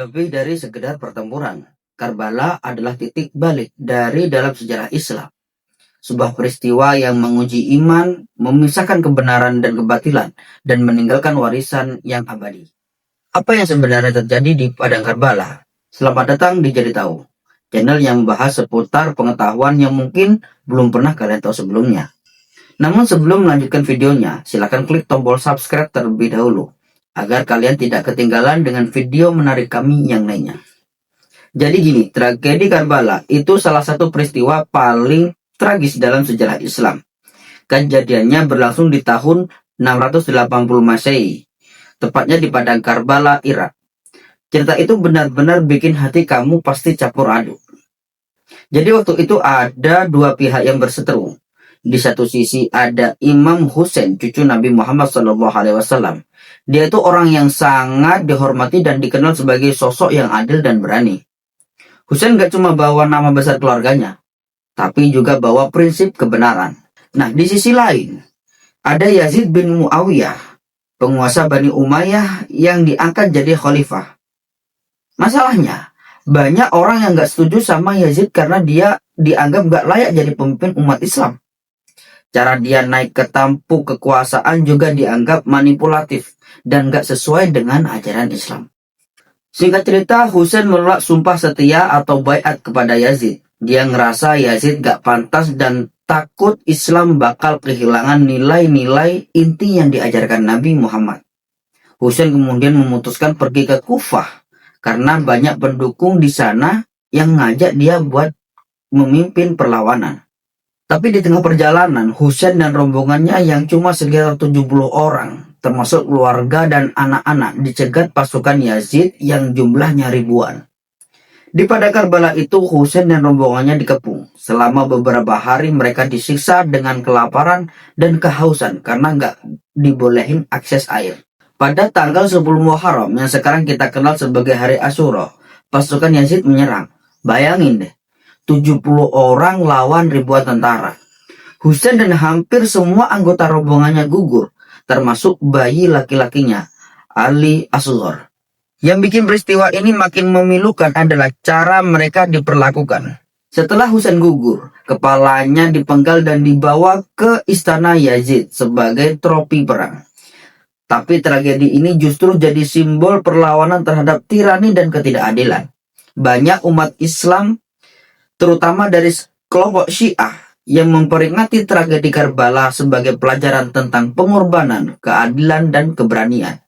Lebih dari sekedar pertempuran, Karbala adalah titik balik dari dalam sejarah Islam. Sebuah peristiwa yang menguji iman, memisahkan kebenaran dan kebatilan, dan meninggalkan warisan yang abadi. Apa yang sebenarnya terjadi di Padang Karbala? Selamat datang di Jadi Tahu, channel yang membahas seputar pengetahuan yang mungkin belum pernah kalian tahu sebelumnya. Namun sebelum melanjutkan videonya, silakan klik tombol subscribe terlebih dahulu, agar kalian tidak ketinggalan dengan video menarik kami yang lainnya. Jadi gini, tragedi Karbala itu salah satu peristiwa paling tragis dalam sejarah Islam. Kejadiannya berlangsung di tahun 680 Masehi, tepatnya di Padang Karbala, Irak. Cerita itu benar-benar bikin hati kamu pasti campur aduk. Jadi waktu itu ada dua pihak yang berseteru. Di satu sisi ada Imam Husain, cucu Nabi Muhammad SAW. Dia itu orang yang sangat dihormati dan dikenal sebagai sosok yang adil dan berani. Husain gak cuma bawa nama besar keluarganya, tapi juga bawa prinsip kebenaran. Nah, di sisi lain, ada Yazid bin Muawiyah, penguasa Bani Umayyah yang diangkat jadi khalifah. Masalahnya, banyak orang yang gak setuju sama Yazid karena dia dianggap gak layak jadi pemimpin umat Islam. Cara dia naik ke tampuk kekuasaan juga dianggap manipulatif dan gak sesuai dengan ajaran Islam. Singkat cerita, Husain menolak sumpah setia atau baiat kepada Yazid. Dia ngerasa Yazid gak pantas dan takut Islam bakal kehilangan nilai-nilai inti yang diajarkan Nabi Muhammad. Husain kemudian memutuskan pergi ke Kufah karena banyak pendukung di sana yang ngajak dia buat memimpin perlawanan. Tapi di tengah perjalanan, Husain dan rombongannya yang cuma sekitar 70 orang, termasuk keluarga dan anak-anak, dicegat pasukan Yazid yang jumlahnya ribuan. Di Padang Karbala itu, Husain dan rombongannya dikepung. Selama beberapa hari mereka disiksa dengan kelaparan dan kehausan karena nggak dibolehin akses air. Pada tanggal 10 Muharram yang sekarang kita kenal sebagai Hari Asyura, pasukan Yazid menyerang. Bayangin deh, 70 orang lawan ribuan tentara. Husain dan hampir semua anggota rombongannya gugur, termasuk bayi laki-lakinya, Ali Asghar. Yang bikin peristiwa ini makin memilukan adalah cara mereka diperlakukan. Setelah Husain gugur, kepalanya dipenggal dan dibawa ke istana Yazid sebagai trofi perang. Tapi tragedi ini justru jadi simbol perlawanan terhadap tirani dan ketidakadilan. Banyak umat Islam, terutama dari kelompok Syiah, yang memperingati tragedi Karbala sebagai pelajaran tentang pengorbanan, keadilan, dan keberanian.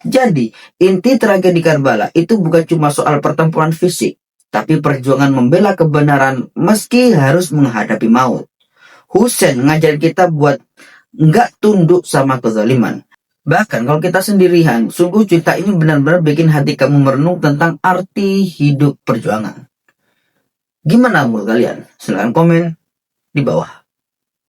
Jadi, inti tragedi Karbala itu bukan cuma soal pertempuran fisik, tapi perjuangan membela kebenaran meski harus menghadapi maut. Husain ngajarin kita buat nggak tunduk sama kezaliman. Bahkan kalau kita sendirian, sungguh cerita ini benar-benar bikin hati kamu merenung tentang arti hidup perjuangan. Gimana menurut kalian? Silahkan komen di bawah.